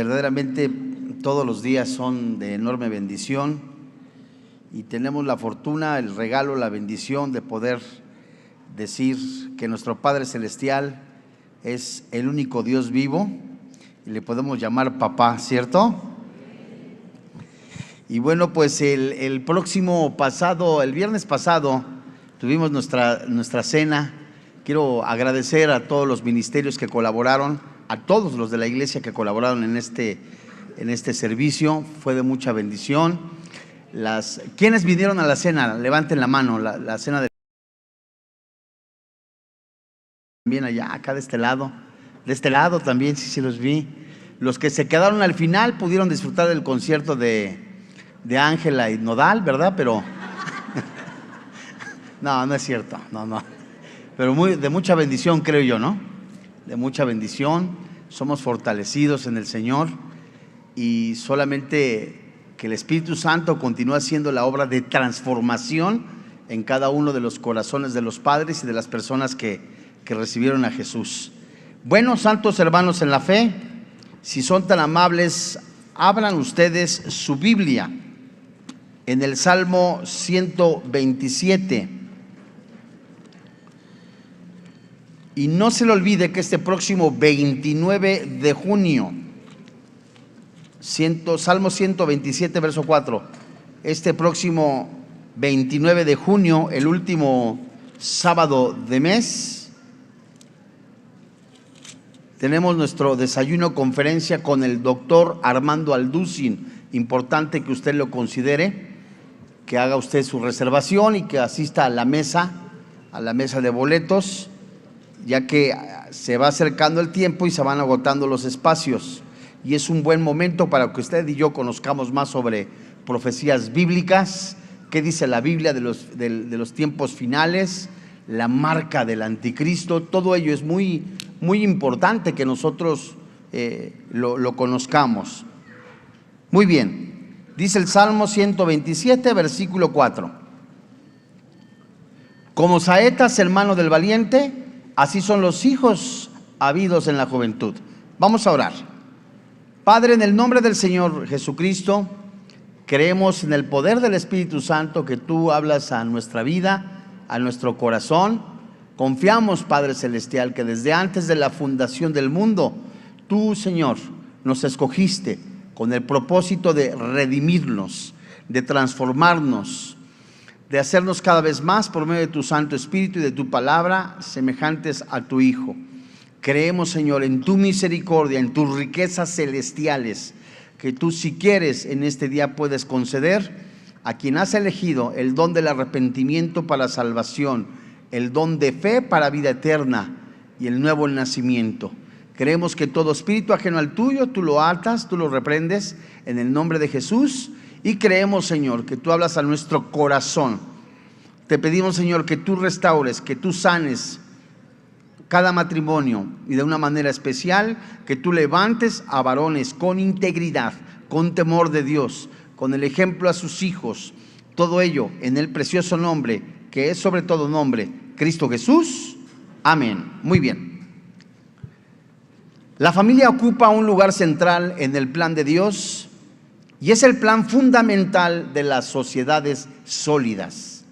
verdaderamente todos los días son de enorme bendición y tenemos la fortuna, el regalo, la bendición de poder decir que nuestro Padre Celestial es el único Dios vivo y le podemos llamar papá, ¿cierto? Y bueno, pues el viernes pasado tuvimos nuestra cena. Quiero agradecer a todos los ministerios que colaboraron, a todos los de la iglesia que colaboraron en este servicio. Fue de mucha bendición. ¿Quiénes vinieron a la cena? Levanten la mano. La cena también allá, acá de este lado también, sí los vi. Los que se quedaron al final pudieron disfrutar del concierto de Ángela y Nodal, ¿verdad? Pero no es cierto, no. Pero de mucha bendición, creo yo, ¿no? De mucha bendición, somos fortalecidos en el Señor y solamente que el Espíritu Santo continúe haciendo la obra de transformación en cada uno de los corazones de los padres y de las personas que recibieron a Jesús. Bueno, santos hermanos en la fe, si son tan amables, abran ustedes su Biblia en el Salmo 127. Y no se le olvide que este próximo 29 de junio, Salmo 127, verso 4, este próximo 29 de junio, el último sábado de mes, tenemos nuestro desayuno conferencia con el doctor Armando Alducin. Importante que usted lo considere, que haga usted su reservación y que asista a la mesa de boletos, ya que se va acercando el tiempo y se van agotando los espacios. Y es un buen momento para que usted y yo conozcamos más sobre profecías bíblicas, qué dice la Biblia de los tiempos finales, la marca del anticristo. Todo ello es muy, muy importante que nosotros lo conozcamos. Muy bien, dice el Salmo 127, versículo 4. Como saetas en mano del valiente, así son los hijos habidos en la juventud. Vamos a orar. Padre, en el nombre del Señor Jesucristo, creemos en el poder del Espíritu Santo que tú hablas a nuestra vida, a nuestro corazón. Confiamos, Padre Celestial, que desde antes de la fundación del mundo, tú, Señor, nos escogiste con el propósito de redimirnos, de transformarnos, de hacernos cada vez más por medio de tu Santo Espíritu y de tu palabra semejantes a tu Hijo. Creemos, Señor, en tu misericordia, en tus riquezas celestiales, que tú, si quieres, en este día puedes conceder a quien has elegido el don del arrepentimiento para salvación, el don de fe para vida eterna y el nuevo nacimiento. Creemos que todo espíritu ajeno al tuyo, tú lo atas, tú lo reprendes en el nombre de Jesús. Y creemos, Señor, que tú hablas a nuestro corazón. Te pedimos, Señor, que tú restaures, que tú sanes cada matrimonio y de una manera especial, que tú levantes a varones con integridad, con temor de Dios, con el ejemplo a sus hijos. Todo ello en el precioso nombre, que es sobre todo nombre, Cristo Jesús. Amén. Muy bien. La familia ocupa un lugar central en el plan de Dios. Y es el plan fundamental de las sociedades sólidas.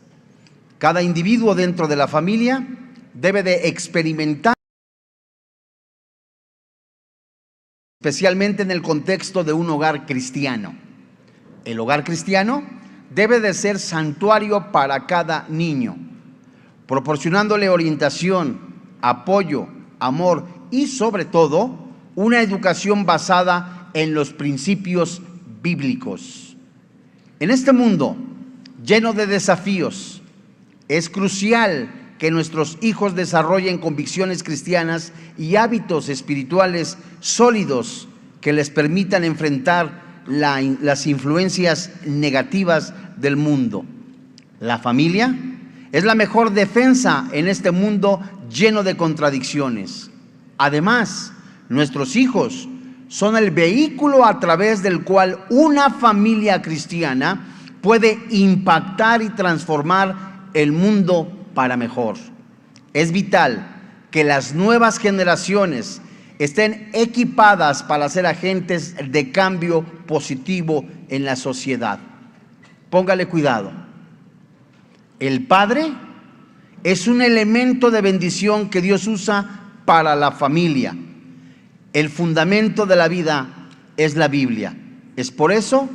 Cada individuo dentro de la familia debe de experimentar, especialmente en el contexto de un hogar cristiano. El hogar cristiano debe de ser santuario para cada niño, proporcionándole orientación, apoyo, amor y sobre todo una educación basada en los principios bíblicos. En este mundo lleno de desafíos, es crucial que nuestros hijos desarrollen convicciones cristianas y hábitos espirituales sólidos que les permitan enfrentar las influencias negativas del mundo. La familia es la mejor defensa en este mundo lleno de contradicciones. Además, nuestros hijos son el vehículo a través del cual una familia cristiana puede impactar y transformar el mundo para mejor. Es vital que las nuevas generaciones estén equipadas para ser agentes de cambio positivo en la sociedad. Póngale cuidado. El padre es un elemento de bendición que Dios usa para la familia. El fundamento de la vida es la Biblia. Es por eso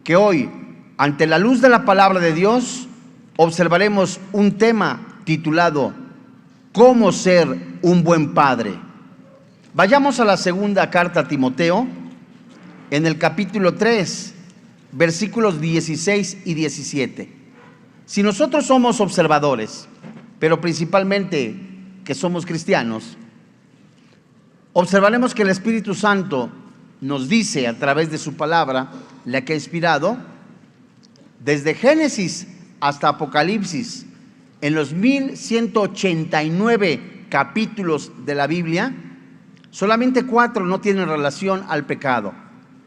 que hoy, ante la luz de la palabra de Dios, observaremos un tema titulado ¿Cómo ser un buen padre? Vayamos a la segunda carta a Timoteo, en el capítulo 3, versículos 16 y 17. Si nosotros somos observadores, pero principalmente que somos cristianos, observaremos que el Espíritu Santo nos dice a través de su palabra, la que ha inspirado, desde Génesis hasta Apocalipsis, en los 1189 capítulos de la Biblia, solamente 4 no tienen relación al pecado.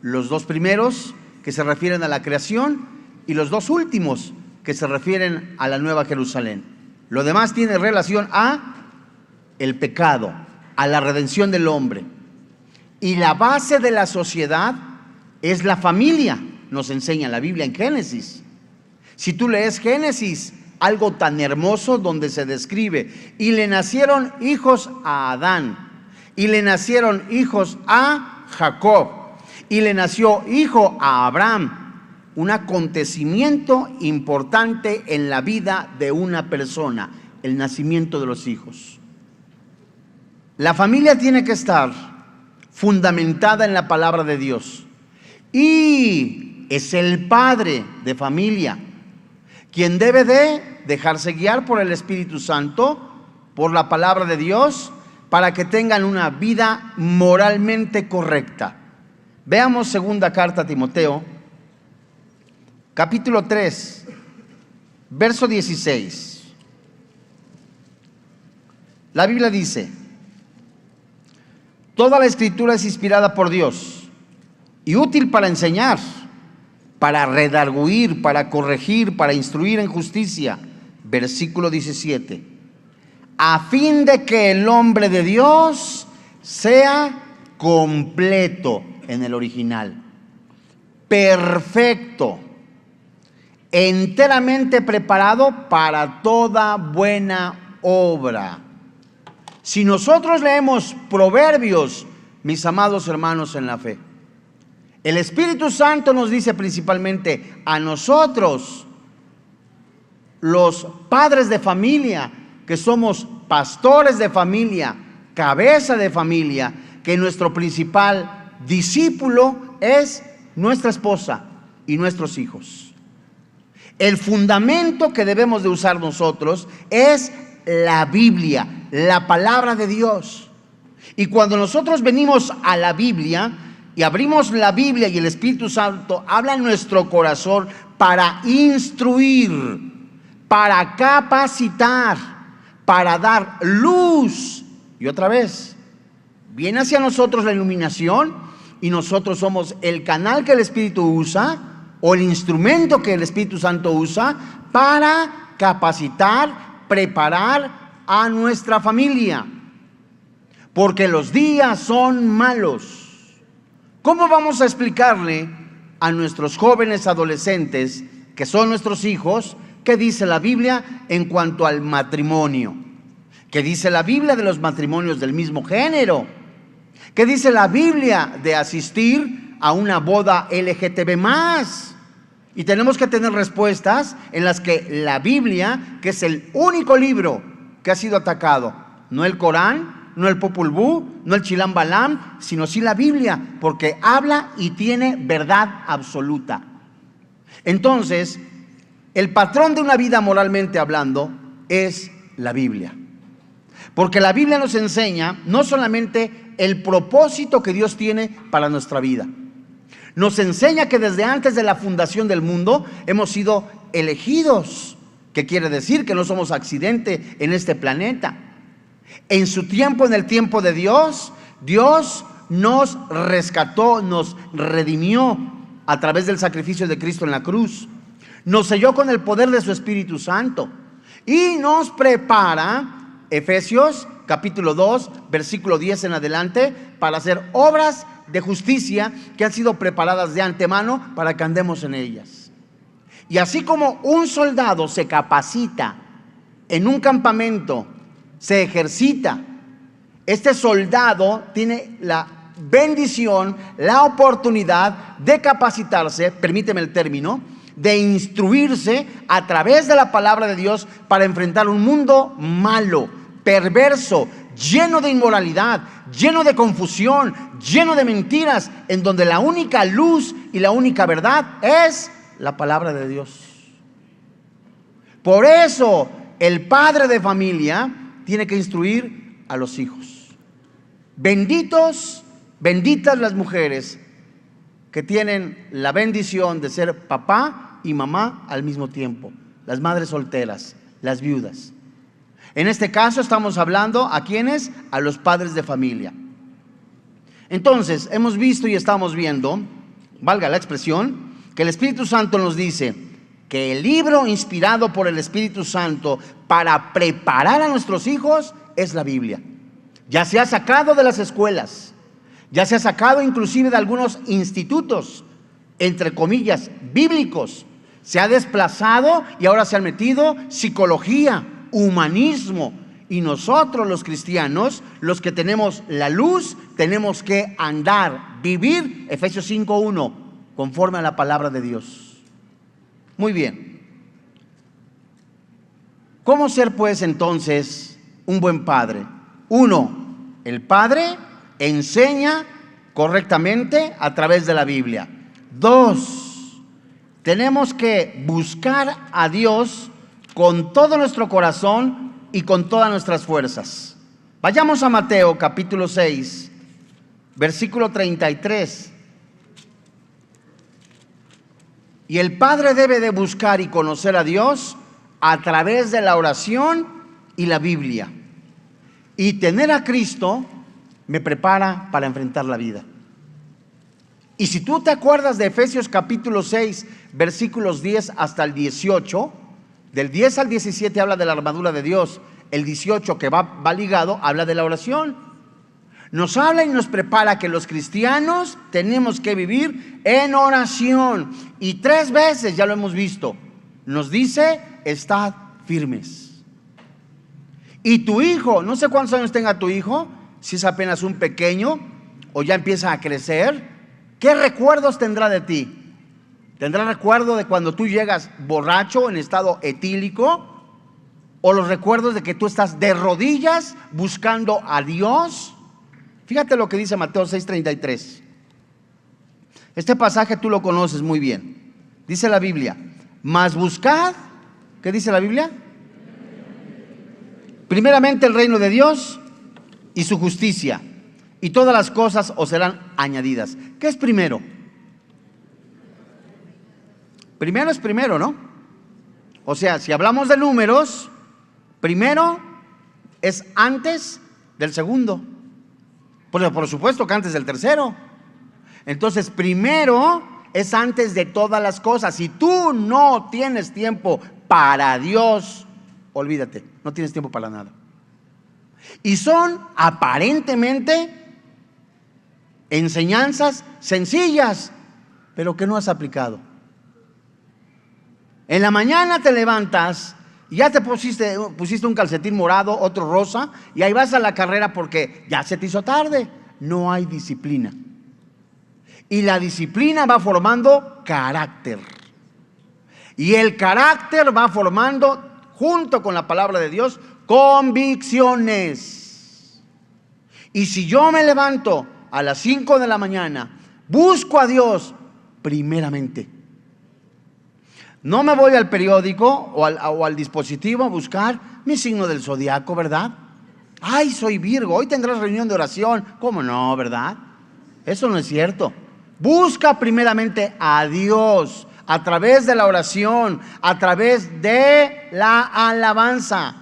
Los 2 primeros que se refieren a la creación y los 2 últimos que se refieren a la Nueva Jerusalén. Lo demás tiene relación a el pecado, a la redención del hombre. Y la base de la sociedad es la familia, nos enseña la Biblia en Génesis. Si tú lees Génesis, algo tan hermoso donde se describe, y le nacieron hijos a Adán, y le nacieron hijos a Jacob, y le nació hijo a Abraham. Un acontecimiento importante en la vida de una persona, el nacimiento de los hijos. La familia tiene que estar fundamentada en la palabra de Dios, y es el padre de familia quien debe de dejarse guiar por el Espíritu Santo, por la palabra de Dios, para que tengan una vida moralmente correcta. Veamos segunda carta a Timoteo, capítulo 3, verso 16. La Biblia dice: toda la Escritura es inspirada por Dios y útil para enseñar, para redarguir, para corregir, para instruir en justicia. Versículo 17. A fin de que el hombre de Dios sea completo, en el original, perfecto, enteramente preparado para toda buena obra. Si nosotros leemos Proverbios, mis amados hermanos en la fe, el Espíritu Santo nos dice principalmente a nosotros, los padres de familia, que somos pastores de familia, cabeza de familia, que nuestro principal discípulo es nuestra esposa y nuestros hijos. El fundamento que debemos de usar nosotros es la Biblia, la palabra de Dios. Y cuando nosotros venimos a la Biblia y abrimos la Biblia, y el Espíritu Santo habla en nuestro corazón para instruir, para capacitar, para dar luz. Y otra vez, viene hacia nosotros la iluminación, y nosotros somos el canal que el Espíritu usa, o el instrumento que el Espíritu Santo usa para capacitar, preparar a nuestra familia. Porque los días son malos. ¿Cómo vamos a explicarle a nuestros jóvenes adolescentes, que son nuestros hijos, qué dice la Biblia en cuanto al matrimonio? ¿Qué dice la Biblia de los matrimonios del mismo género? ¿Qué dice la Biblia de asistir a una boda LGTB+? Y tenemos que tener respuestas en las que la Biblia, que es el único libro que ha sido atacado, no el Corán, no el Popol Vuh, no el Chilam Balam, sino sí la Biblia, porque habla y tiene verdad absoluta. Entonces, el patrón de una vida moralmente hablando es la Biblia. Porque la Biblia nos enseña no solamente el propósito que Dios tiene para nuestra vida. Nos enseña que desde antes de la fundación del mundo hemos sido elegidos, que quiere decir que no somos accidente en este planeta. En su tiempo, en el tiempo de Dios, Dios nos rescató, nos redimió a través del sacrificio de Cristo en la cruz. Nos selló con el poder de su Espíritu Santo y nos prepara, Efesios capítulo 2, versículo 10 en adelante, para hacer obras de justicia que han sido preparadas de antemano para que andemos en ellas. Y así como un soldado se capacita en un campamento, se ejercita, este soldado tiene la bendición, la oportunidad de capacitarse, permíteme el término, de instruirse a través de la palabra de Dios para enfrentar un mundo malo, perverso, lleno de inmoralidad, lleno de confusión, lleno de mentiras, en donde la única luz y la única verdad es la palabra de Dios. Por eso el padre de familia tiene que instruir a los hijos. Benditas las mujeres que tienen la bendición de ser papá y mamá al mismo tiempo, las madres solteras, las viudas. En este caso estamos hablando ¿a quiénes? A los padres de familia. Entonces, hemos visto y estamos viendo, valga la expresión, que el Espíritu Santo nos dice que el libro inspirado por el Espíritu Santo para preparar a nuestros hijos es la Biblia. Ya se ha sacado de las escuelas, ya se ha sacado inclusive de algunos institutos, entre comillas, bíblicos. Se ha desplazado y ahora se han metido psicología, humanismo. Y nosotros los cristianos, los que tenemos la luz, tenemos que andar, vivir, Efesios 5:1, conforme a la palabra de Dios. Muy bien. ¿Cómo ser pues entonces un buen padre? 1, el padre enseña correctamente a través de la Biblia. 2, tenemos que buscar a Dios con todo nuestro corazón y con todas nuestras fuerzas. Vayamos a Mateo capítulo 6, versículo 33. Y el padre debe de buscar y conocer a Dios a través de la oración y la Biblia. Y tener a Cristo me prepara para enfrentar la vida. Y si tú te acuerdas de Efesios capítulo 6, versículos 10 hasta el 18, del 10 al 17 habla de la armadura de Dios. El 18 que va ligado habla de la oración. Nos habla y nos prepara que los cristianos tenemos que vivir en oración. Y 3 veces, ya lo hemos visto, nos dice, estad firmes. Y tu hijo, no sé cuántos años tenga tu hijo, si es apenas un pequeño o ya empieza a crecer, ¿qué recuerdos tendrá de ti? ¿Tendrá recuerdo de cuando tú llegas borracho en estado etílico? ¿O los recuerdos de que tú estás de rodillas buscando a Dios? Fíjate lo que dice Mateo 6:33. Este pasaje tú lo conoces muy bien. Dice la Biblia, mas buscad, ¿qué dice la Biblia? Primeramente el reino de Dios y su justicia, y todas las cosas os serán añadidas. ¿Qué es primero? Primero es primero, ¿no? O sea, si hablamos de números, primero es antes del segundo. Por supuesto que antes del tercero. Entonces, primero es antes de todas las cosas. Si tú no tienes tiempo para Dios, olvídate, no tienes tiempo para nada. Y son aparentemente enseñanzas sencillas, pero que no has aplicado. En la mañana te levantas y ya te pusiste un calcetín morado, otro rosa, y ahí vas a la carrera porque ya se te hizo tarde. No hay disciplina. Y la disciplina va formando carácter. Y el carácter va formando, junto con la palabra de Dios, convicciones. Y si yo me levanto a las 5 de la mañana, busco a Dios primeramente. No me voy al periódico o al dispositivo a buscar mi signo del zodiaco, ¿verdad? Ay, soy Virgo, hoy tendrás reunión de oración. ¿Cómo no, verdad? Eso no es cierto. Busca primeramente a Dios a través de la oración, a través de la alabanza.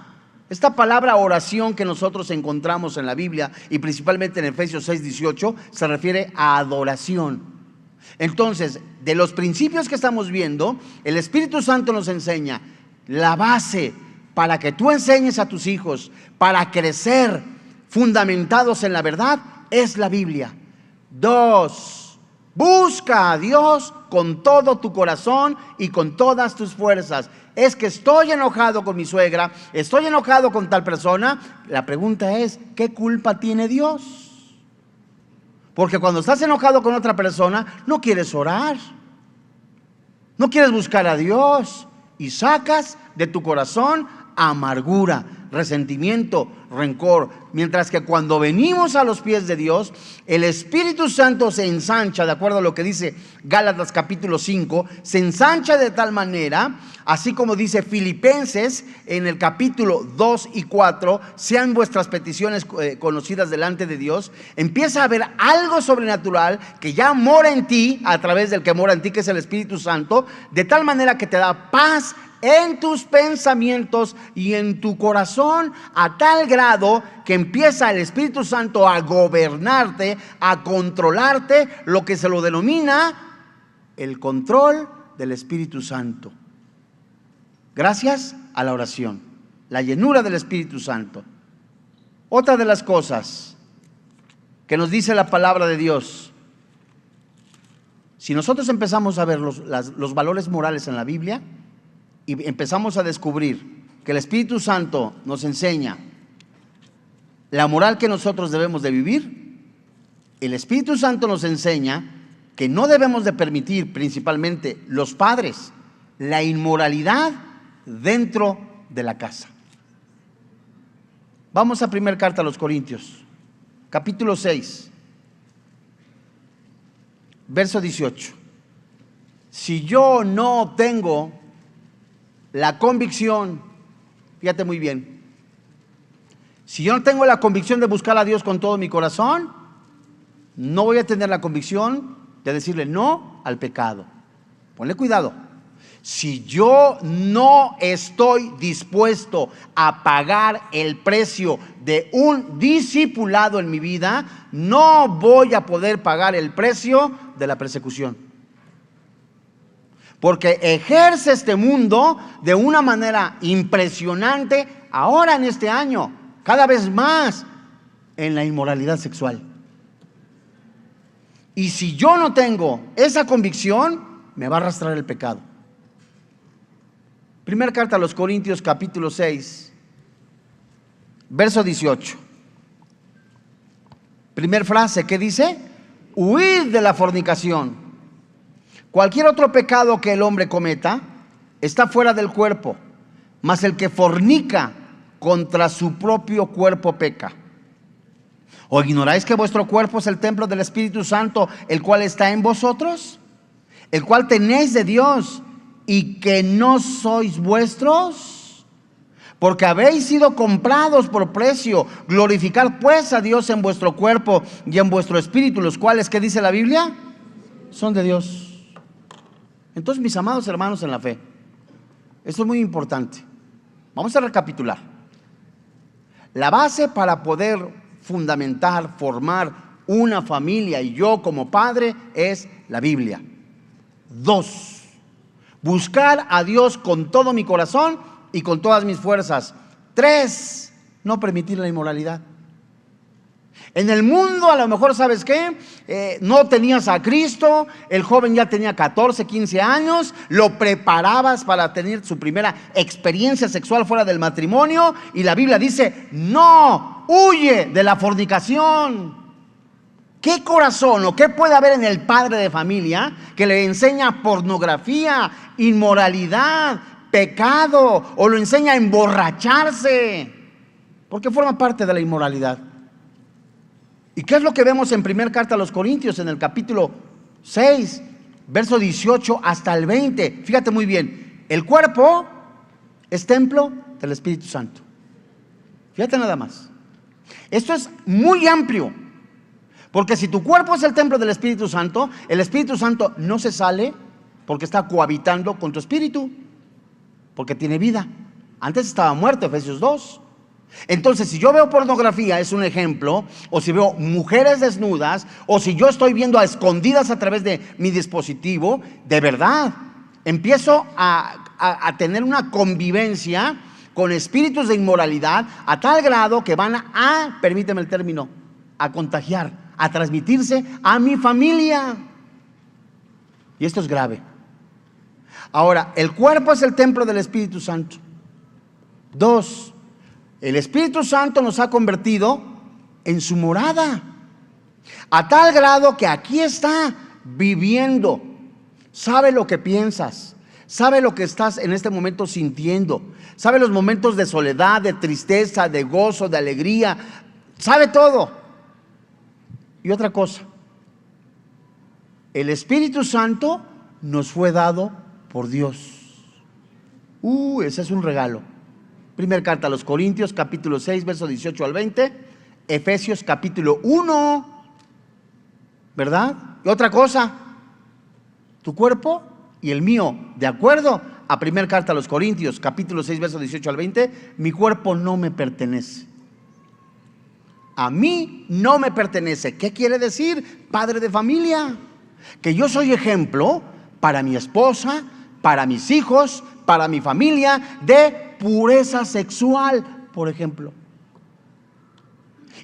Esta palabra oración que nosotros encontramos en la Biblia y principalmente en Efesios 6:18 se refiere a adoración. Entonces, de los principios que estamos viendo, el Espíritu Santo nos enseña la base para que tú enseñes a tus hijos, para crecer fundamentados en la verdad, es la Biblia. 2, busca a Dios con todo tu corazón y con todas tus fuerzas. Es que estoy enojado con mi suegra, estoy enojado con tal persona. La pregunta es, ¿qué culpa tiene Dios? Porque cuando estás enojado con otra persona, no quieres orar, no quieres buscar a Dios y sacas de tu corazón amargura, resentimiento, rencor. Mientras que cuando venimos a los pies de Dios, el Espíritu Santo se ensancha, de acuerdo a lo que dice Gálatas capítulo 5, se ensancha de tal manera, así como dice Filipenses en el capítulo 2 y 4, sean vuestras peticiones conocidas delante de Dios. Empieza a haber algo sobrenatural que ya mora en ti, a través del que mora en ti, que es el Espíritu Santo, de tal manera que te da paz en tus pensamientos y en tu corazón, a tal grado que empieza el Espíritu Santo a gobernarte, a controlarte, lo que se lo denomina el control del Espíritu Santo. Gracias a la oración, la llenura del Espíritu Santo. Otra de las cosas que nos dice la palabra de Dios, si nosotros empezamos a ver los valores morales en la Biblia, y empezamos a descubrir que el Espíritu Santo nos enseña la moral que nosotros debemos de vivir, el Espíritu Santo nos enseña que no debemos de permitir, principalmente los padres, la inmoralidad dentro de la casa. Vamos a primera carta a los Corintios, capítulo 6, verso 18. Si yo no tengo la convicción, fíjate muy bien, si yo no tengo la convicción de buscar a Dios con todo mi corazón, no voy a tener la convicción de decirle no al pecado. Ponle cuidado. Si yo no estoy dispuesto a pagar el precio de un discipulado en mi vida, no voy a poder pagar el precio de la persecución. Porque ejerce este mundo de una manera impresionante ahora en este año, cada vez más en la inmoralidad sexual. Y si yo no tengo esa convicción, me va a arrastrar el pecado. Primera carta a los Corintios capítulo 6, verso 18. Primer frase, ¿qué dice? Huid de la fornicación. Cualquier otro pecado que el hombre cometa está fuera del cuerpo, mas el que fornica contra su propio cuerpo peca. ¿O ignoráis que vuestro cuerpo es el templo del Espíritu Santo, el cual está en vosotros, el cual tenéis de Dios, y que no sois vuestros? Porque habéis sido comprados por precio. Glorificad pues a Dios en vuestro cuerpo y en vuestro espíritu, los cuales, ¿qué dice la Biblia? Son de Dios. Entonces, mis amados hermanos en la fe, esto es muy importante. Vamos a recapitular. La base para poder fundamentar, formar una familia, y yo como padre, es la Biblia. 2, buscar a Dios con todo mi corazón y con todas mis fuerzas. 3, no permitir la inmoralidad. En el mundo, a lo mejor, ¿sabes qué? No tenías a Cristo, el joven ya tenía 14, 15 años, lo preparabas para tener su primera experiencia sexual fuera del matrimonio, y la Biblia dice, no, huye de la fornicación. ¿Qué corazón o qué puede haber en el padre de familia que le enseña pornografía, inmoralidad, pecado, o lo enseña a emborracharse? Porque forma parte de la inmoralidad. ¿Y qué es lo que vemos en primera carta a los Corintios, en el capítulo 6, verso 18 hasta el 20? Fíjate muy bien, el cuerpo es templo del Espíritu Santo. Fíjate nada más. Esto es muy amplio, porque si tu cuerpo es el templo del Espíritu Santo, el Espíritu Santo no se sale porque está cohabitando con tu espíritu, porque tiene vida. Antes estaba muerto, Efesios 2. Entonces, si yo veo pornografía, es un ejemplo, o si veo mujeres desnudas, o si yo estoy viendo a escondidas a través de mi dispositivo, de verdad, empiezo a tener una convivencia con espíritus de inmoralidad a tal grado que van a, permíteme el término, a contagiar, a transmitirse a mi familia. Y esto es grave. Ahora, el cuerpo es el templo del Espíritu Santo. 2, el Espíritu Santo nos ha convertido en su morada, a tal grado que aquí está viviendo. Sabe lo que piensas, sabe lo que estás en este momento sintiendo, sabe los momentos de soledad, de tristeza, de gozo, de alegría, sabe todo. Y otra cosa, el Espíritu Santo nos fue dado por Dios. Ese es un regalo. Primera carta a los Corintios, capítulo 6, versos 18 al 20. Efesios, capítulo 1. ¿Verdad? Y otra cosa, tu cuerpo y el mío, de acuerdo a primera carta a los Corintios, capítulo 6, versos 18 al 20, mi cuerpo no me pertenece. A mí no me pertenece. ¿Qué quiere decir, padre de familia? Que yo soy ejemplo para mi esposa, para mis hijos, para mi familia, de pureza sexual, por ejemplo.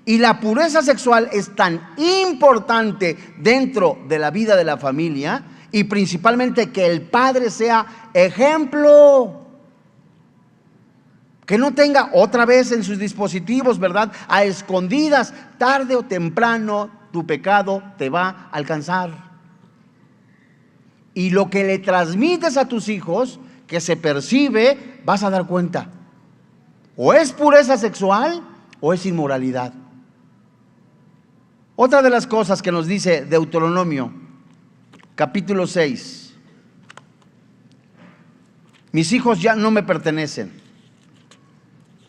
Y la pureza sexual es tan importante dentro de la vida de la familia, y principalmente que el padre sea ejemplo, que no tenga otra vez en sus dispositivos, ¿verdad?, a escondidas. Tarde o temprano tu pecado te va a alcanzar. Y lo que le transmites a tus hijos, que se percibe, vas a dar cuenta. O es pureza sexual o es inmoralidad. Otra de las cosas que nos dice Deuteronomio, capítulo 6. Mis hijos ya no me pertenecen,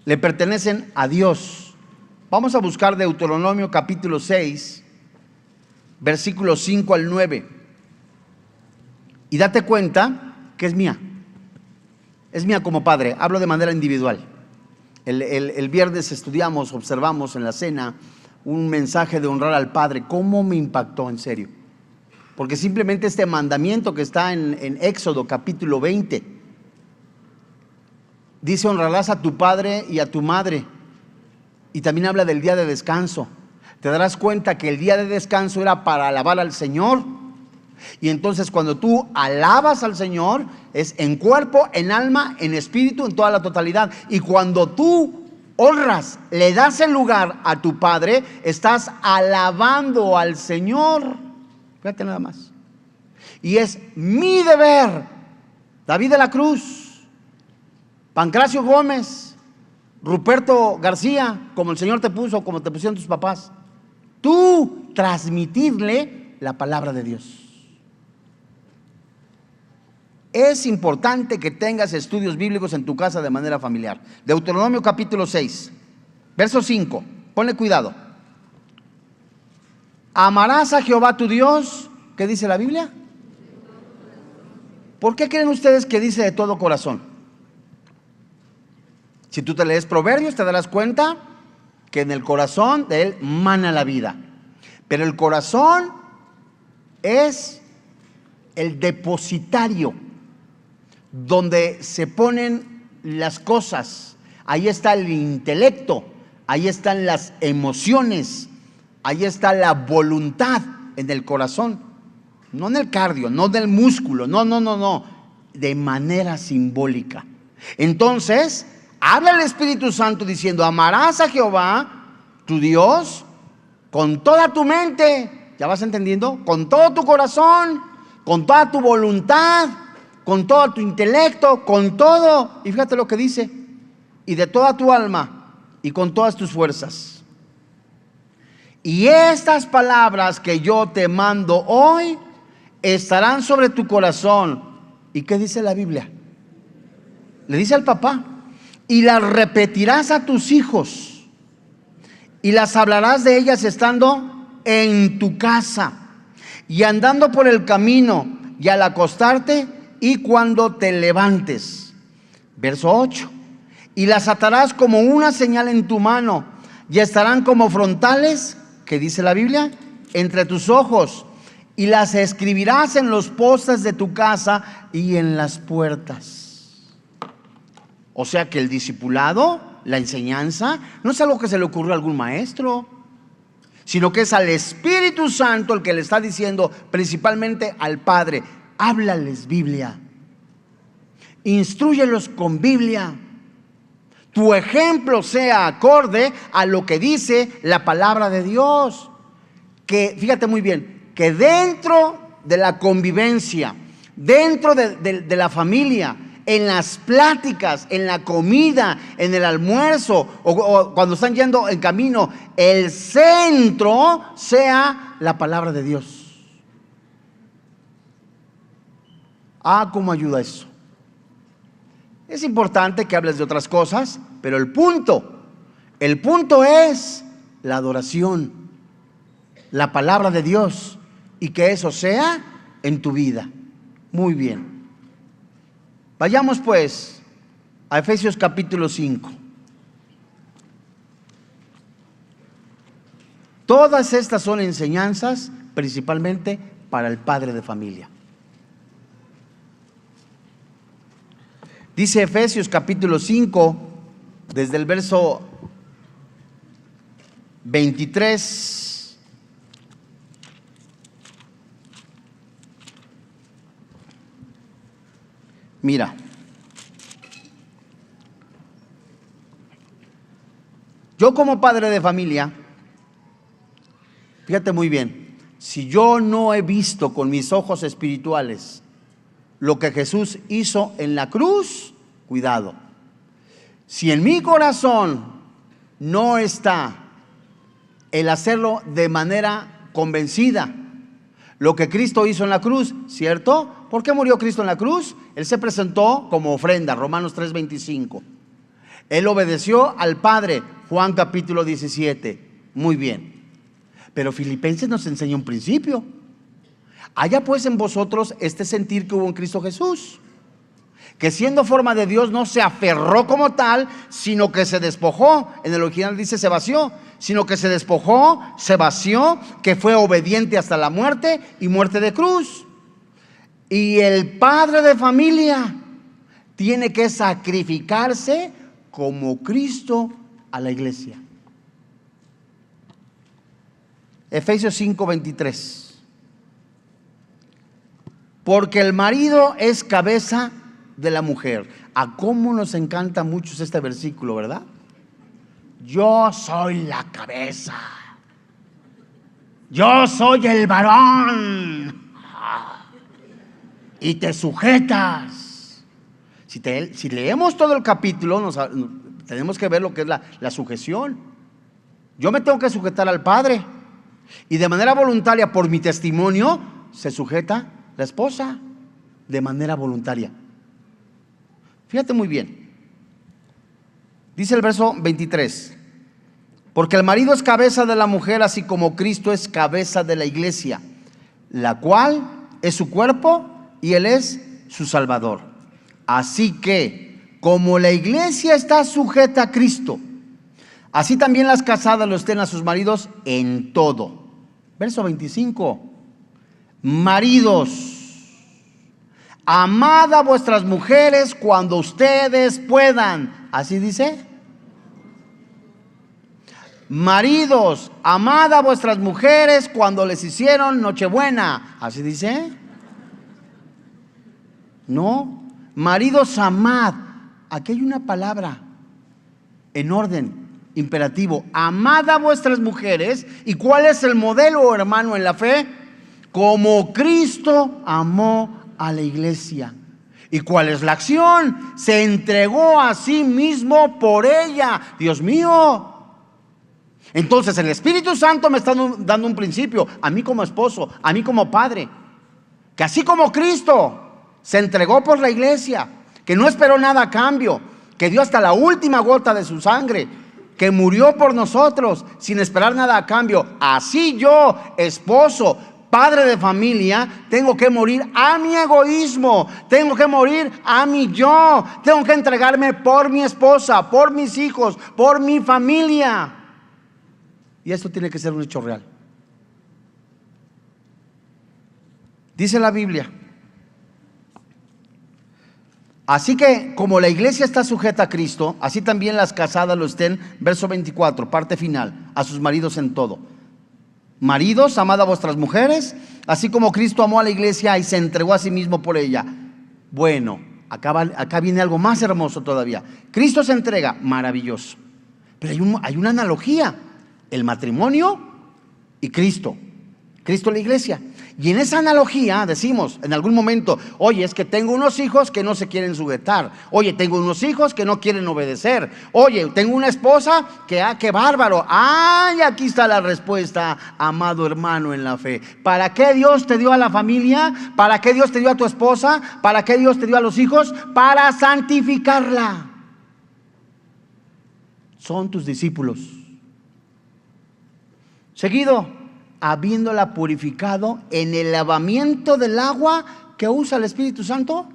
le pertenecen a Dios. Vamos a buscar Deuteronomio capítulo 6, versículos 5 al 9. Y date cuenta que es mía. Es mía como padre. Hablo de manera individual. El viernes estudiamos, observamos en la cena un mensaje de honrar al Padre. ¿Cómo me impactó, en serio? Porque simplemente este mandamiento que está en Éxodo capítulo 20 dice: honrarás a tu padre y a tu madre. Y también habla del día de descanso. Te darás cuenta que el día de descanso era para alabar al Señor. Y entonces cuando tú alabas al Señor, es en cuerpo, en alma, en espíritu, en toda la totalidad. Y cuando tú honras, le das el lugar a tu padre, estás alabando al Señor. Fíjate nada más. Y es mi deber. David de la Cruz, Pancracio Gómez, Ruperto García, como el Señor te puso, como te pusieron tus papás, tú transmitirle la palabra de Dios. Es importante que tengas estudios bíblicos en tu casa de manera familiar. Deuteronomio capítulo 6, verso 5. Ponle cuidado. Amarás a Jehová tu Dios. ¿Qué dice la Biblia? ¿Por qué creen ustedes que dice de todo corazón? Si tú te lees Proverbios, te darás cuenta que en el corazón de él mana la vida. Pero el corazón es el depositario donde se ponen las cosas. Ahí está el intelecto, ahí están las emociones, ahí está la voluntad, en el corazón, no en el cardio, no del músculo, no, de manera simbólica. Entonces habla el Espíritu Santo diciendo: amarás a Jehová tu Dios con toda tu mente. ¿Ya vas entendiendo? Con todo tu corazón, con toda tu voluntad, con todo tu intelecto, con todo. Y fíjate lo que dice: y de toda tu alma y con todas tus fuerzas. Y estas palabras que yo te mando hoy estarán sobre tu corazón. ¿Y qué dice la Biblia? Le dice al papá: y las repetirás a tus hijos y las hablarás de ellas estando en tu casa y andando por el camino y al acostarte y cuando te levantes. Verso 8. Y las atarás como una señal en tu mano y estarán como frontales, ¿qué dice la Biblia?, entre tus ojos, y las escribirás en los postes de tu casa y en las puertas. O sea que el discipulado, la enseñanza, no es algo que se le ocurrió a algún maestro, sino que es al Espíritu Santo el que le está diciendo principalmente al Padre: háblales Biblia, instrúyelos con Biblia. Tu ejemplo sea acorde a lo que dice la palabra de Dios. Que, fíjate muy bien, que dentro de la convivencia, dentro de la familia, en las pláticas, en la comida, en el almuerzo o cuando están yendo en camino, el centro sea la palabra de Dios. ¿Cómo ayuda eso? Es importante que hables de otras cosas, pero el punto es la adoración, la palabra de Dios, y que eso sea en tu vida. Muy bien. Vayamos pues a Efesios capítulo 5. Todas estas son enseñanzas principalmente para el padre de familia. Dice Efesios capítulo 5, desde el verso 23. Mira, yo como padre de familia, fíjate muy bien, si yo no he visto con mis ojos espirituales lo que Jesús hizo en la cruz, cuidado. Si en mi corazón no está el hacerlo de manera convencida, lo que Cristo hizo en la cruz, ¿cierto? ¿Por qué murió Cristo en la cruz? Él se presentó como ofrenda, Romanos 3:25. Él obedeció al Padre, Juan capítulo 17. Muy bien. Pero Filipenses nos enseña un principio. Haya pues en vosotros este sentir que hubo en Cristo Jesús, que siendo forma de Dios no se aferró como tal, sino que se despojó. En el original dice se vació, sino que se despojó, se vació, que fue obediente hasta la muerte y muerte de cruz. Y el padre de familia tiene que sacrificarse como Cristo a la iglesia. Efesios 5:23. Porque el marido es cabeza de la mujer. ¿A cómo nos encanta mucho este versículo, verdad? Yo soy la cabeza. Yo soy el varón. Y te sujetas. Si leemos todo el capítulo, tenemos que ver lo que es la sujeción. Yo me tengo que sujetar al Padre. Y de manera voluntaria, por mi testimonio, se sujeta la esposa de manera voluntaria. Fíjate muy bien. Dice el verso 23. Porque el marido es cabeza de la mujer, así como Cristo es cabeza de la iglesia, la cual es su cuerpo y Él es su Salvador. Así que, como la iglesia está sujeta a Cristo, así también las casadas lo estén a sus maridos en todo. Verso 25. Maridos, amad a vuestras mujeres cuando ustedes puedan. ¿Así dice? Maridos, amad a vuestras mujeres cuando les hicieron Nochebuena. ¿Así dice? No. Maridos, amad. Aquí hay una palabra en orden imperativo. Amad a vuestras mujeres. ¿Y cuál es el modelo, hermano, en la fe? Como Cristo amó a la iglesia. ¿Y cuál es la acción? Se entregó a sí mismo por ella. Dios mío. Entonces el Espíritu Santo me está dando un principio, a mí como esposo, a mí como padre, que así como Cristo se entregó por la iglesia, que no esperó nada a cambio, que dio hasta la última gota de su sangre, que murió por nosotros sin esperar nada a cambio, así yo, esposo, padre de familia, tengo que morir a mi egoísmo, tengo que morir a mi yo, tengo que entregarme por mi esposa, por mis hijos, por mi familia. Y esto tiene que ser un hecho real. Dice la Biblia Así que como la iglesia está sujeta a Cristo, así también las casadas lo estén. Verso 24, parte final, a sus maridos en todo. Maridos, amad a vuestras mujeres, así como Cristo amó a la iglesia y se entregó a sí mismo por ella. Bueno, acá viene algo más hermoso todavía. Cristo se entrega, maravilloso. Pero hay una analogía, el matrimonio y Cristo. Cristo la iglesia. Y en esa analogía decimos en algún momento, oye, es que tengo unos hijos que no se quieren sujetar. Oye, tengo unos hijos que no quieren obedecer. Oye, tengo una esposa que, qué bárbaro. Ay, aquí está la respuesta, amado hermano en la fe. ¿Para qué Dios te dio a la familia? ¿Para qué Dios te dio a tu esposa? ¿Para qué Dios te dio a los hijos? Para santificarla. Son tus discípulos. Seguido, habiéndola purificado en el lavamiento del agua que usa el Espíritu Santo,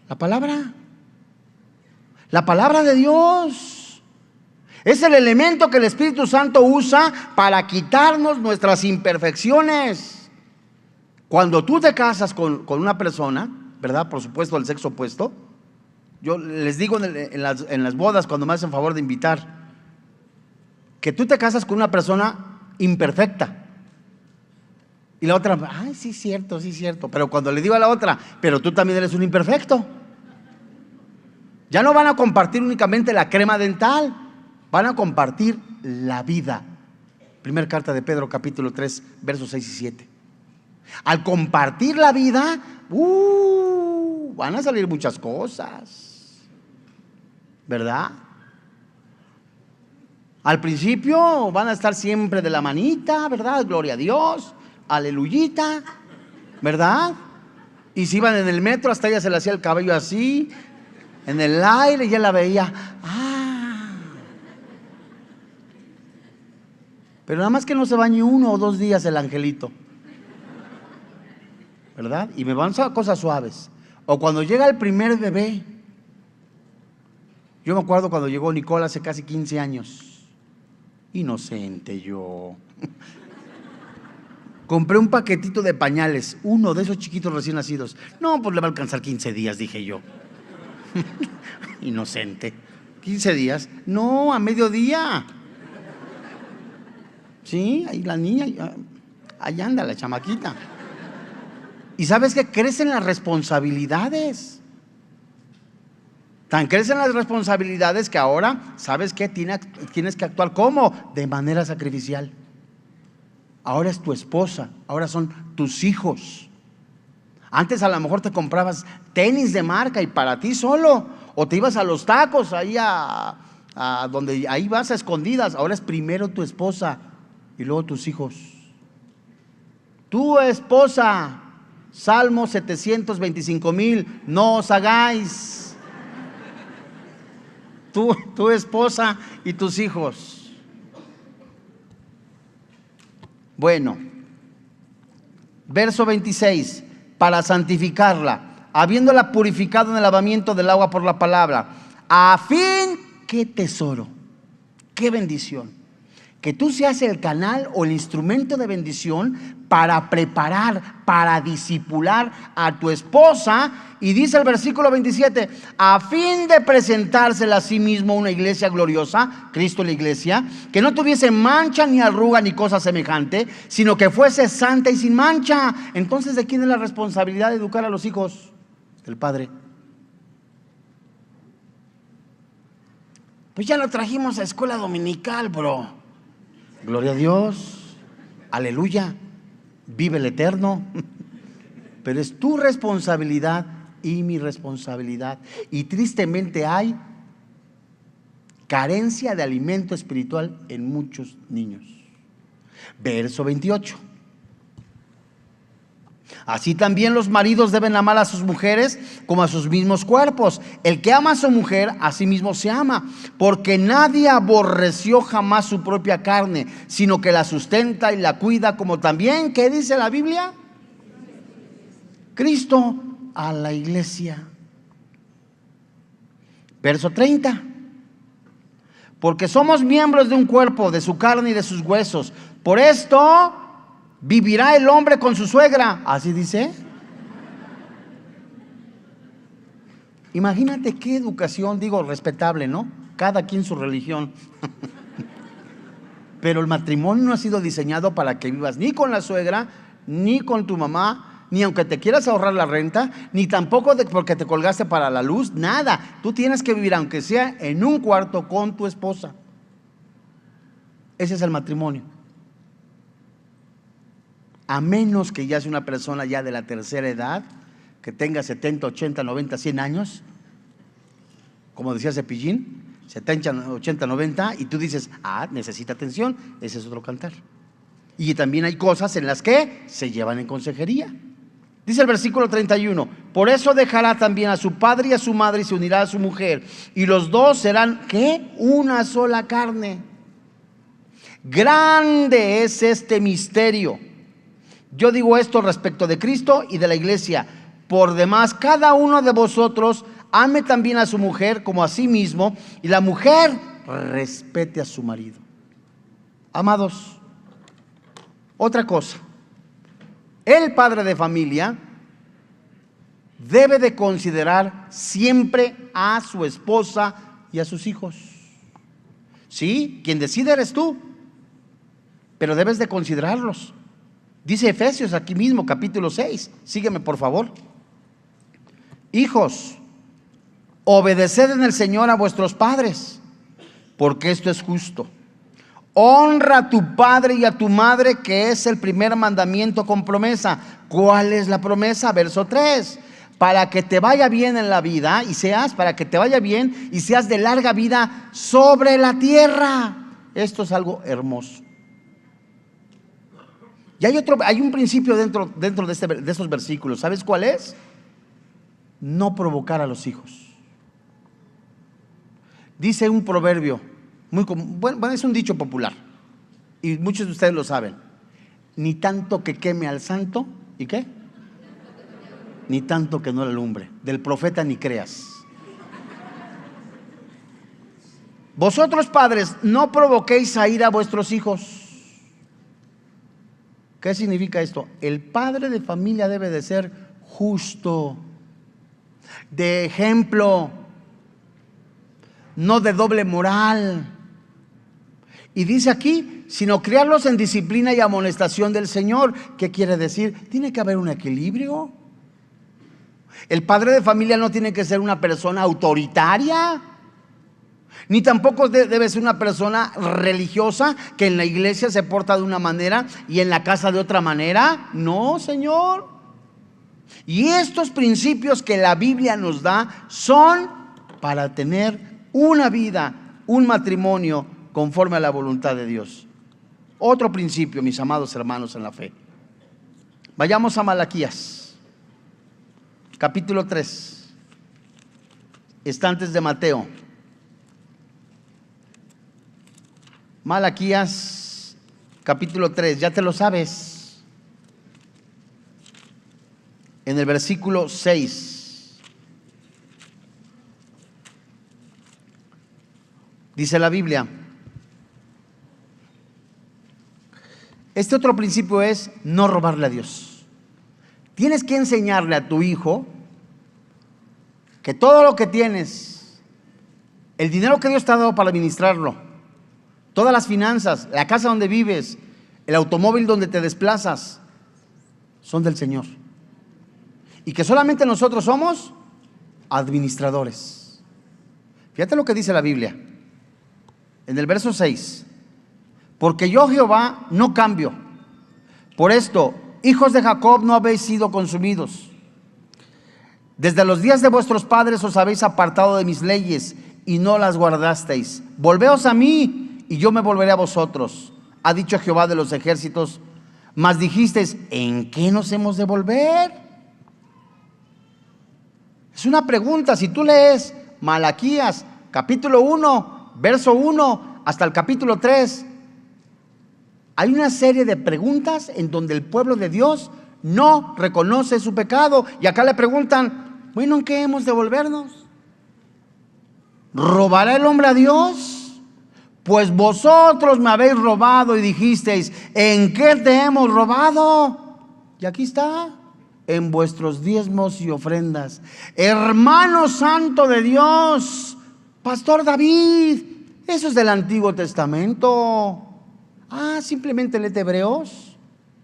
la palabra de Dios. Es el elemento que el Espíritu Santo usa para quitarnos nuestras imperfecciones. Cuando tú te casas con una persona, ¿verdad? Por supuesto, del sexo opuesto. Yo les digo en las bodas, cuando me hacen favor de invitar, que tú te casas con una persona imperfecta. Y la otra, ay, sí, cierto. Pero cuando le digo a la otra, pero tú también eres un imperfecto, ya no van a compartir únicamente la crema dental, van a compartir la vida. Primera carta de Pedro, capítulo 3, versos 6 y 7. Al compartir la vida, van a salir muchas cosas, ¿verdad? Al principio van a estar siempre de la manita, ¿verdad? Gloria a Dios, aleluyita, ¿verdad? Y si iban en el metro, hasta ella se le hacía el cabello así, en el aire, ya la veía. Pero nada más que no se bañe 1 o 2 días el angelito, ¿verdad? Y me van a cosas suaves. O cuando llega el primer bebé. Yo me acuerdo cuando llegó Nicole hace casi 15 años. Inocente yo. Compré un paquetito de pañales, uno de esos chiquitos recién nacidos. No, pues le va a alcanzar 15 días, dije yo. Inocente. 15 días. No, a mediodía. Sí, ahí la niña, ahí anda la chamaquita. Y sabes que crecen las responsabilidades. Tan crecen las responsabilidades que ahora, ¿sabes qué? Tienes que actuar ¿cómo? De manera sacrificial. Ahora es tu esposa, ahora son tus hijos. Antes a lo mejor te comprabas tenis de marca y para ti solo, o te ibas a los tacos ahí a donde ahí vas a escondidas. Ahora es primero tu esposa y luego tus hijos. Tu esposa, Salmo 725,000, no os hagáis. Tu esposa y tus hijos. Bueno, verso 26, para santificarla, habiéndola purificado en el lavamiento del agua por la palabra, a fin, qué tesoro, qué bendición, que tú seas el canal o el instrumento de bendición para preparar, para discipular a tu esposa. Y dice el versículo 27, a fin de presentársela a sí mismo una iglesia gloriosa, Cristo la iglesia, que no tuviese mancha ni arruga ni cosa semejante, sino que fuese santa y sin mancha. Entonces, ¿de quién es la responsabilidad de educar a los hijos? Del padre. Pues ya lo trajimos a escuela dominical, bro. Gloria a Dios, aleluya, vive el eterno. Pero es tu responsabilidad y mi responsabilidad. Y tristemente hay carencia de alimento espiritual en muchos niños. Verso 28. Así también los maridos deben amar a sus mujeres como a sus mismos cuerpos. El que ama a su mujer, a sí mismo se ama, porque nadie aborreció jamás su propia carne, sino que la sustenta y la cuida, como también, ¿qué dice la Biblia? Cristo a la iglesia. Verso 30. Porque somos miembros de un cuerpo, de su carne y de sus huesos. Por esto vivirá el hombre con su suegra. Así dice. Imagínate qué educación, digo, respetable, ¿no? Cada quien su religión. Pero el matrimonio no ha sido diseñado para que vivas ni con la suegra, ni con tu mamá, ni aunque te quieras ahorrar la renta, ni tampoco porque te colgaste para la luz, nada. Tú tienes que vivir, aunque sea en un cuarto, con tu esposa. Ese es el matrimonio. A menos que ya sea una persona ya de la tercera edad, que tenga 70, 80, 90, 100 años, como decía Cepillín, 70, 80, 90, y tú dices, necesita atención, ese es otro cantar. Y también hay cosas en las que se llevan en consejería. Dice el versículo 31, por eso dejará también a su padre y a su madre y se unirá a su mujer, y los dos serán, ¿qué? Una sola carne. Grande es este misterio. Yo digo esto respecto de Cristo y de la iglesia. Por demás, cada uno de vosotros ame también a su mujer como a sí mismo, y la mujer respete a su marido. Amados, otra cosa, el padre de familia debe de considerar siempre a su esposa y a sus hijos. Sí, quien decide eres tú, pero debes de considerarlos. Dice Efesios aquí mismo, capítulo 6, sígueme por favor. Hijos, obedeced en el Señor a vuestros padres, porque esto es justo. Honra a tu padre y a tu madre, que es el primer mandamiento con promesa. ¿Cuál es la promesa? Verso 3. Para que te vaya bien en la vida para que te vaya bien y seas de larga vida sobre la tierra. Esto es algo hermoso. Y hay un principio dentro de estos versículos. ¿Sabes cuál es? No provocar a los hijos. Dice un proverbio muy común, bueno, es un dicho popular y muchos de ustedes lo saben: ni tanto que queme al santo, ¿y qué? Ni tanto que no le alumbre. Del profeta ni creas. Vosotros padres, no provoquéis a ira a vuestros hijos. ¿Qué significa esto? El padre de familia debe de ser justo, de ejemplo, no de doble moral. Y dice aquí, sino criarlos en disciplina y amonestación del Señor. ¿Qué quiere decir? Tiene que haber un equilibrio. El padre de familia no tiene que ser una persona autoritaria, ni tampoco debe ser una persona religiosa que en la iglesia se porta de una manera y en la casa de otra manera. No, Señor. Y estos principios que la Biblia nos da son para tener una vida, un matrimonio conforme a la voluntad de Dios. Otro principio, mis amados hermanos en la fe. Vayamos a Malaquías, capítulo 3. Está antes de Mateo. Malaquías, capítulo 3, ya te lo sabes. En el versículo 6. Dice la Biblia. Este otro principio es no robarle a Dios. Tienes que enseñarle a tu hijo que todo lo que tienes, el dinero que Dios te ha dado para administrarlo, todas las finanzas, la casa donde vives, el automóvil donde te desplazas, son del Señor. Y que solamente nosotros somos administradores. Fíjate lo que dice la Biblia en el verso 6. Porque yo, Jehová, no cambio. Por esto, hijos de Jacob, no habéis sido consumidos. Desde los días de vuestros padres os habéis apartado de mis leyes y no las guardasteis. Volveos a mí y yo me volveré a vosotros, ha dicho Jehová de los ejércitos. Mas dijisteis, ¿en qué nos hemos de volver? Es una pregunta. Si tú lees Malaquías, capítulo 1, verso 1, hasta el capítulo 3, hay una serie de preguntas en donde el pueblo de Dios no reconoce su pecado. Y acá le preguntan, bueno, ¿en qué hemos de volvernos? ¿Robará el hombre a Dios? Pues vosotros me habéis robado y dijisteis, ¿en qué te hemos robado? Y aquí está, en vuestros diezmos y ofrendas. Hermano santo de Dios, Pastor David, eso es del Antiguo Testamento. Simplemente léete Hebreos,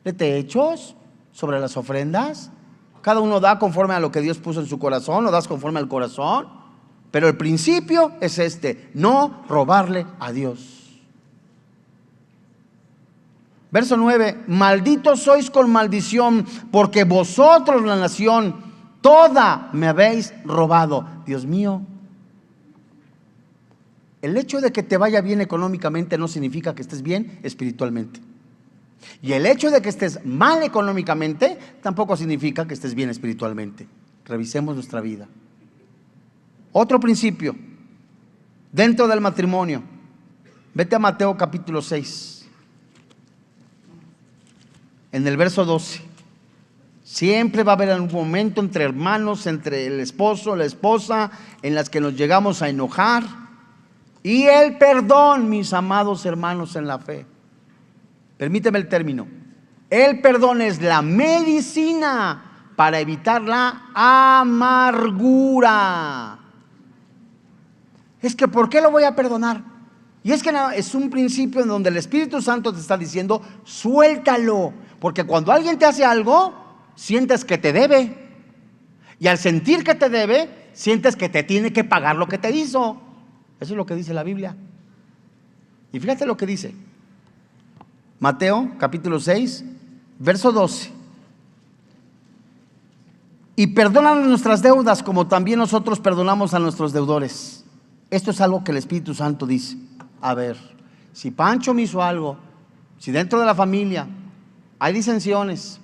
léete Hechos sobre las ofrendas. Cada uno da conforme a lo que Dios puso en su corazón, o das conforme al corazón. Pero el principio es no robarle a Dios. Verso 9, malditos sois con maldición, porque vosotros, la nación, toda me habéis robado. Dios mío, el hecho de que te vaya bien económicamente no significa que estés bien espiritualmente. Y el hecho de que estés mal económicamente tampoco significa que estés bien espiritualmente. Revisemos nuestra vida. Otro principio dentro del matrimonio. Vete a Mateo capítulo 6. En el verso 12. Siempre va a haber algún momento entre hermanos, entre el esposo, la esposa, en las que nos llegamos a enojar. Y el perdón, mis amados hermanos en la fe. Permíteme el término. El perdón es la medicina para evitar la amargura. Es que ¿por qué lo voy a perdonar? Y es que es un principio en donde el Espíritu Santo te está diciendo, suéltalo. Porque cuando alguien te hace algo, sientes que te debe. Y al sentir que te debe, sientes que te tiene que pagar lo que te hizo. Eso es lo que dice la Biblia. Y fíjate lo que dice Mateo capítulo 6, verso 12. Y perdónanos nuestras deudas como también nosotros perdonamos a nuestros deudores. Esto es algo que el Espíritu Santo dice. A ver, si Pancho me hizo algo, si dentro de la familia hay disensiones,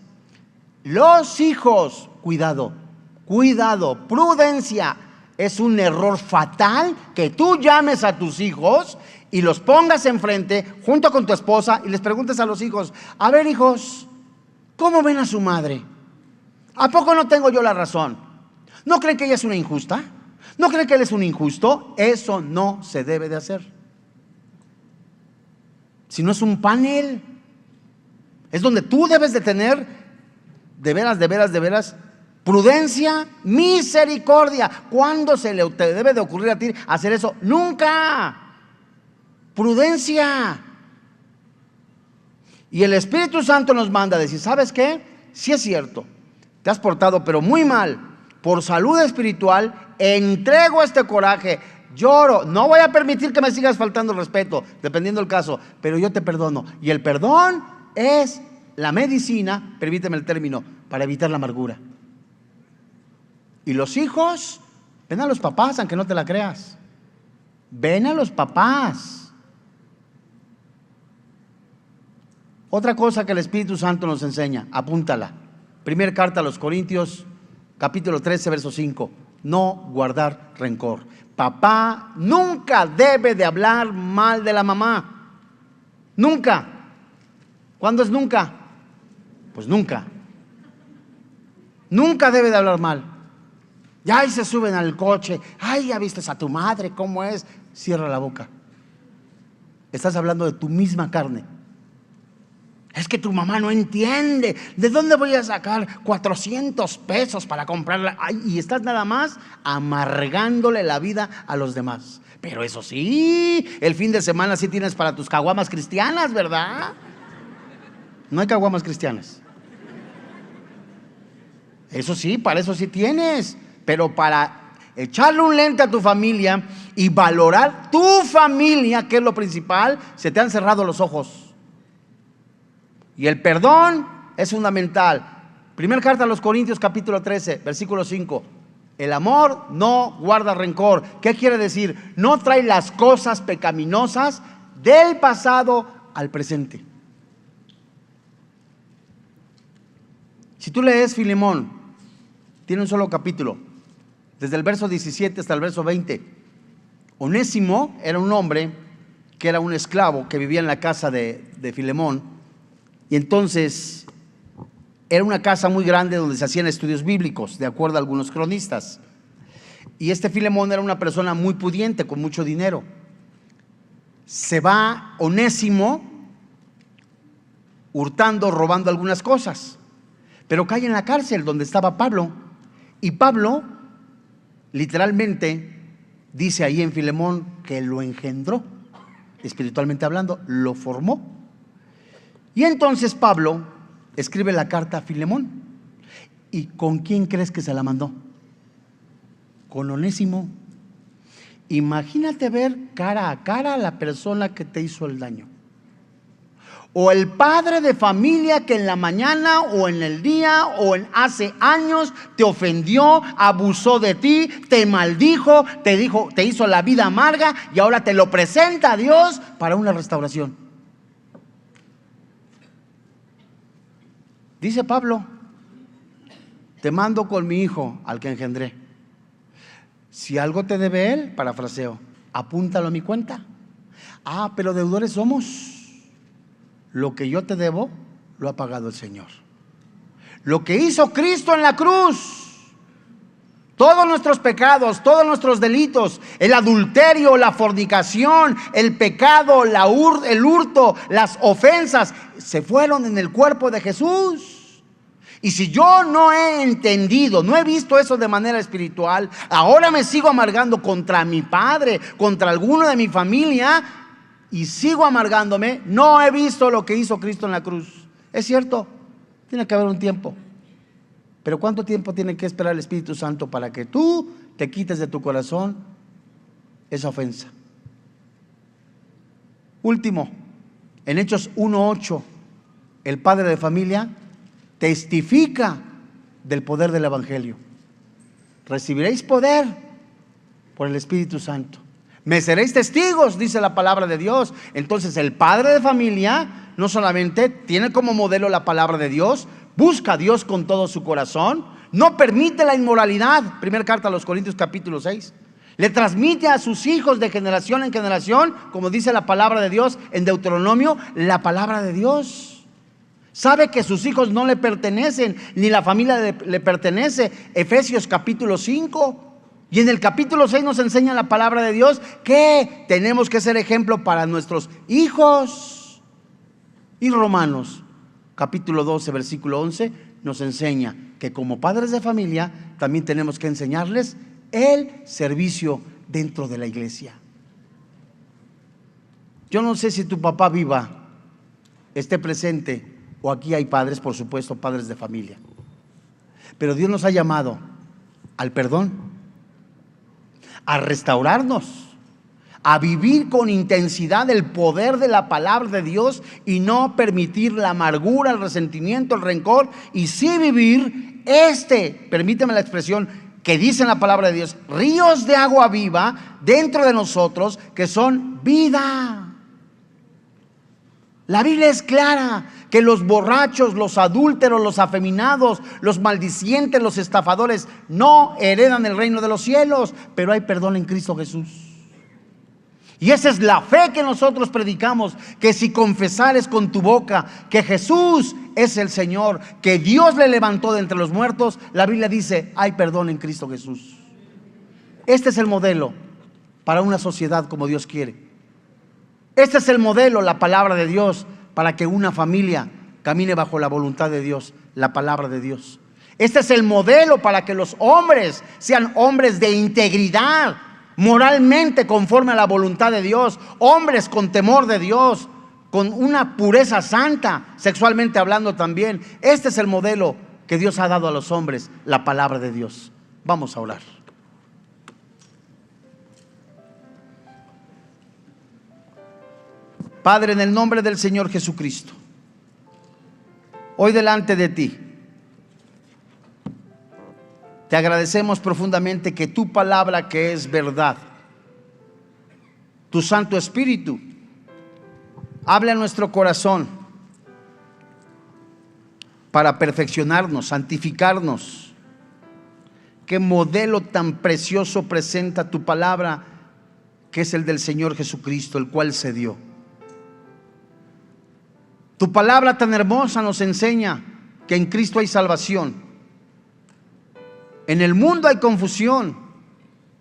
los hijos, cuidado, prudencia. Es un error fatal que tú llames a tus hijos y los pongas enfrente junto con tu esposa y les preguntes a los hijos, a ver hijos, ¿cómo ven a su madre? ¿A poco no tengo yo la razón? ¿No creen que ella es una injusta? ¿No creen que él es un injusto? Eso no se debe de hacer. Si no es un panel, es donde tú debes de tener de veras prudencia, misericordia. ¿Cuándo te debe de ocurrir a ti hacer eso? Nunca. Prudencia. Y el Espíritu Santo nos manda a decir, ¿sabes qué? Sí es cierto, te has portado pero muy mal. Por salud espiritual, entrego este coraje, lloro, no voy a permitir que me sigas faltando el respeto, dependiendo del caso, pero yo te perdono. Y el perdón es la medicina, permíteme el término, para evitar la amargura. Y los hijos, ven a los papás, aunque no te la creas. Ven a los papás. Otra cosa que el Espíritu Santo nos enseña, apúntala. Primera carta a los Corintios, capítulo 13, verso 5. No guardar rencor. Papá nunca debe de hablar mal de la mamá. Nunca. ¿Cuándo es nunca? Pues nunca. Nunca debe de hablar mal. Ya ahí se suben al coche. Ay, ya viste a tu madre, ¿cómo es? Cierra la boca. Estás hablando de tu misma carne. Es que tu mamá no entiende. ¿De dónde voy a sacar 400 pesos para comprarla? Ay, y estás nada más amargándole la vida a los demás. Pero eso sí, el fin de semana sí tienes para tus caguamas cristianas, ¿verdad? No hay caguamas cristianas. Eso sí, para eso sí tienes. Pero para echarle un lente a tu familia y valorar tu familia, que es lo principal, se te han cerrado los ojos. Y el perdón es fundamental. Primera carta a los Corintios capítulo 13, versículo 5. El amor no guarda rencor. ¿Qué quiere decir? No trae las cosas pecaminosas del pasado al presente. Si tú lees Filemón, tiene un solo capítulo, desde el verso 17 hasta el verso 20. Onésimo era un hombre que era un esclavo que vivía en la casa de Filemón. Y entonces era una casa muy grande donde se hacían estudios bíblicos, de acuerdo a algunos cronistas. Y este Filemón era una persona muy pudiente, con mucho dinero. Se va Onésimo hurtando, robando algunas cosas. pero cae en la cárcel donde estaba Pablo. Y Pablo, literalmente, dice ahí en Filemón que lo engendró, espiritualmente hablando, lo formó. Y entonces Pablo escribe la carta a Filemón. ¿Y con quién crees que se la mandó? Con Onésimo. Imagínate ver cara a cara a la persona que te hizo el daño. O el padre de familia que en la mañana o en el día o en hace años te ofendió, abusó de ti, te maldijo, te hizo la vida amarga y ahora te lo presenta a Dios para una restauración. Dice Pablo: te mando con mi hijo al que engendré. Si algo te debe él, parafraseo, apúntalo a mi cuenta. Pero deudores somos. Lo que yo te debo, lo ha pagado el Señor. Lo que hizo Cristo en la cruz, todos nuestros pecados, todos nuestros delitos, el adulterio, la fornicación, el pecado, el hurto, las ofensas, se fueron en el cuerpo de Jesús. Y si yo no he entendido, no he visto eso de manera espiritual, ahora me sigo amargando contra mi padre, contra alguno de mi familia, y sigo amargándome, no he visto lo que hizo Cristo en la cruz. Es cierto, tiene que haber un tiempo. Pero ¿cuánto tiempo tiene que esperar el Espíritu Santo para que tú te quites de tu corazón esa ofensa? Último, en Hechos 1:8, el padre de familia testifica del poder del Evangelio. Recibiréis poder por el Espíritu Santo. Me seréis testigos, dice la palabra de Dios. Entonces el padre de familia no solamente tiene como modelo la palabra de Dios, busca a Dios con todo su corazón, no permite la inmoralidad. Primera carta a los Corintios capítulo 6. Le transmite a sus hijos de generación en generación, como dice la palabra de Dios en Deuteronomio, la palabra de Dios. Sabe que sus hijos no le pertenecen, ni la familia le pertenece. Efesios capítulo 5. Y en el capítulo 6 nos enseña la palabra de Dios que tenemos que ser ejemplo para nuestros hijos. Y Romanos capítulo 12 versículo 11 nos enseña que como padres de familia también tenemos que enseñarles el servicio dentro de la iglesia. Yo no sé si tu papá viva, esté presente, o aquí hay padres, por supuesto, padres de familia. Pero Dios nos ha llamado al perdón, a restaurarnos, a vivir con intensidad el poder de la palabra de Dios y no permitir la amargura, el resentimiento, el rencor, y sí vivir permíteme la expresión que dice en la palabra de Dios, ríos de agua viva dentro de nosotros que son vida. La Biblia es clara que los borrachos, los adúlteros, los afeminados, los maldicientes, los estafadores no heredan el reino de los cielos, pero hay perdón en Cristo Jesús. Y esa es la fe que nosotros predicamos, que si confesares con tu boca que Jesús es el Señor, que Dios le levantó de entre los muertos, la Biblia dice, hay perdón en Cristo Jesús. Este es el modelo para una sociedad como Dios quiere. Este es el modelo, la palabra de Dios, para que una familia camine bajo la voluntad de Dios, la palabra de Dios. Este es el modelo para que los hombres sean hombres de integridad, moralmente conforme a la voluntad de Dios, hombres con temor de Dios, con una pureza santa, sexualmente hablando también. Este es el modelo que Dios ha dado a los hombres, la palabra de Dios. Vamos a orar. Padre, en el nombre del Señor Jesucristo, hoy delante de ti, te agradecemos profundamente que tu palabra, que es verdad, tu Santo Espíritu, hable a nuestro corazón para perfeccionarnos, santificarnos. Qué modelo tan precioso presenta tu palabra, que es el del Señor Jesucristo, el cual se dio. Tu palabra tan hermosa nos enseña que en Cristo hay salvación. En el mundo hay confusión,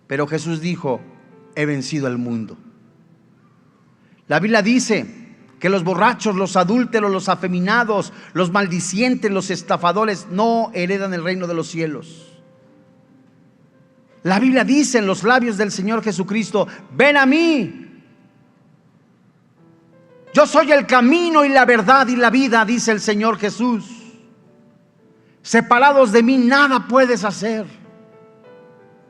pero Jesús dijo, he vencido al mundo. La Biblia dice que los borrachos, los adúlteros, los afeminados, los maldicientes, los estafadores no heredan el reino de los cielos. La Biblia dice en los labios del Señor Jesucristo: ven a mí. Yo soy el camino y la verdad y la vida, dice el Señor Jesús. Separados de mí nada puedes hacer.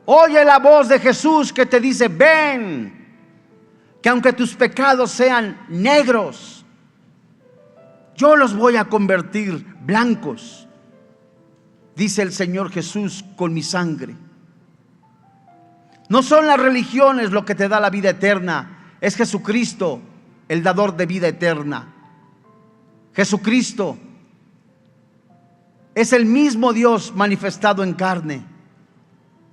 Oye la voz de Jesús que te dice: ven. Que aunque tus pecados sean negros, yo los voy a convertir blancos, dice el Señor Jesús, con mi sangre. No son las religiones lo que te da la vida eterna, es Jesucristo, el dador de vida eterna. Jesucristo es el mismo Dios manifestado en carne.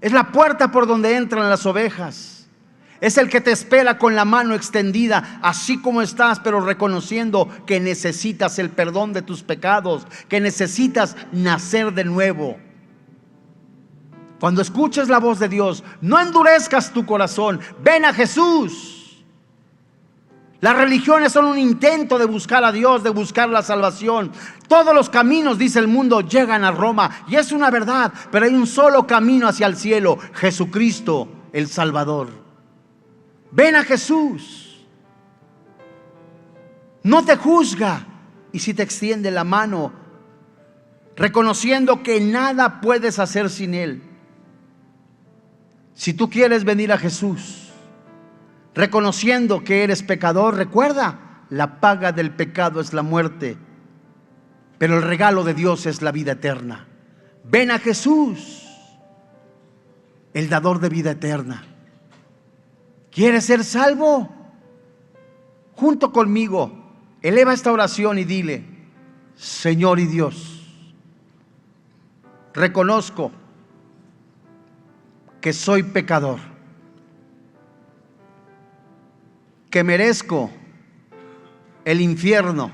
Es la puerta por donde entran las ovejas. Es el que te espera con la mano extendida, así como estás, pero reconociendo que necesitas el perdón de tus pecados, que necesitas nacer de nuevo. Cuando escuches la voz de Dios, no endurezcas tu corazón. Ven a Jesús. Las religiones son un intento de buscar a Dios, de buscar la salvación. Todos los caminos, dice el mundo, llegan a Roma, y es una verdad, pero hay un solo camino hacia el cielo: Jesucristo, el Salvador. Ven a Jesús. No te juzga, y si te extiende la mano, reconociendo que nada puedes hacer sin Él. Si tú quieres venir a Jesús, reconociendo que eres pecador, recuerda, la paga del pecado es la muerte, pero el regalo de Dios es la vida eterna. Ven a Jesús, el dador de vida eterna. ¿Quieres ser salvo? Junto conmigo, eleva esta oración y dile: Señor y Dios, reconozco que soy pecador, que merezco el infierno,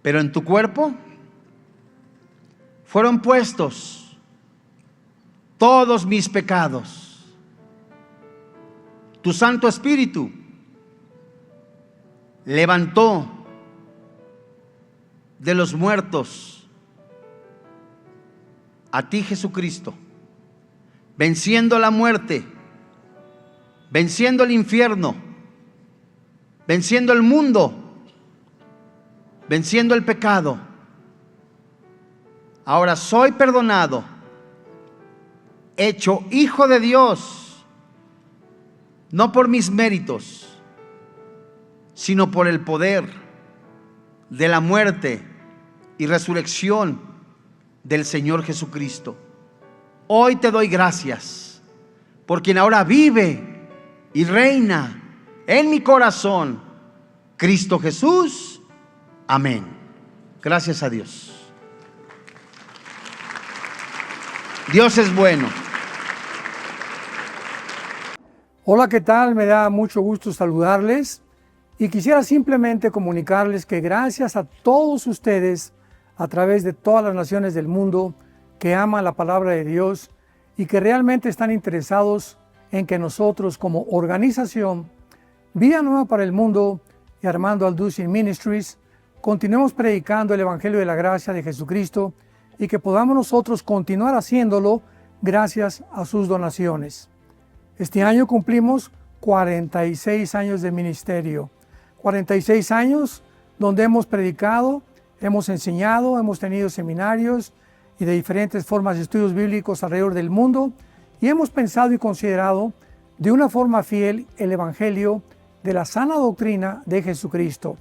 pero en tu cuerpo fueron puestos todos mis pecados. Tu Santo Espíritu levantó de los muertos a ti, Jesucristo, venciendo la muerte, venciendo el infierno, venciendo el mundo, venciendo el pecado. Ahora soy perdonado, hecho hijo de Dios, no por mis méritos, sino por el poder de la muerte y resurrección del Señor Jesucristo. Hoy te doy gracias por quien ahora vive y reina en mi corazón, Cristo Jesús. Amén. Gracias a Dios. Dios es bueno. Hola, ¿qué tal? Me da mucho gusto saludarles y quisiera simplemente comunicarles que gracias a todos ustedes a través de todas las naciones del mundo que aman la palabra de Dios y que realmente están interesados en que nosotros como organización Vida Nueva para el Mundo y Armando Alducin Ministries continuemos predicando el Evangelio de la Gracia de Jesucristo y que podamos nosotros continuar haciéndolo gracias a sus donaciones. Este año cumplimos 46 años de ministerio, 46 años donde hemos predicado, hemos enseñado, hemos tenido seminarios y de diferentes formas de estudios bíblicos alrededor del mundo, y hemos pensado y considerado de una forma fiel el Evangelio de la sana doctrina de Jesucristo.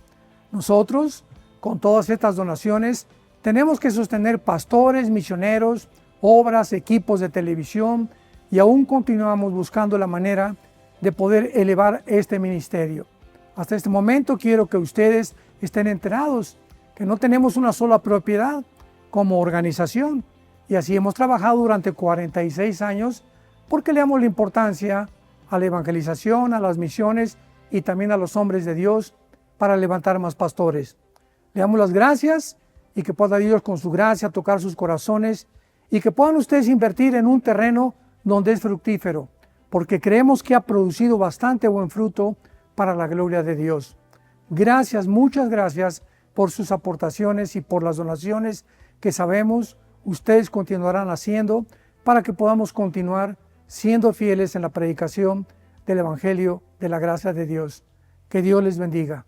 Nosotros, con todas estas donaciones, tenemos que sostener pastores, misioneros, obras, equipos de televisión, y aún continuamos buscando la manera de poder elevar este ministerio. Hasta este momento quiero que ustedes estén enterados que no tenemos una sola propiedad como organización, y así hemos trabajado durante 46 años porque le damos la importancia a la evangelización, a las misiones y también a los hombres de Dios para levantar más pastores. Le damos las gracias y que pueda Dios con su gracia tocar sus corazones y que puedan ustedes invertir en un terreno donde es fructífero, porque creemos que ha producido bastante buen fruto para la gloria de Dios. Gracias, muchas gracias por sus aportaciones y por las donaciones que sabemos ustedes continuarán haciendo para que podamos continuar siendo fieles en la predicación del Evangelio de la gracia de Dios. Que Dios les bendiga.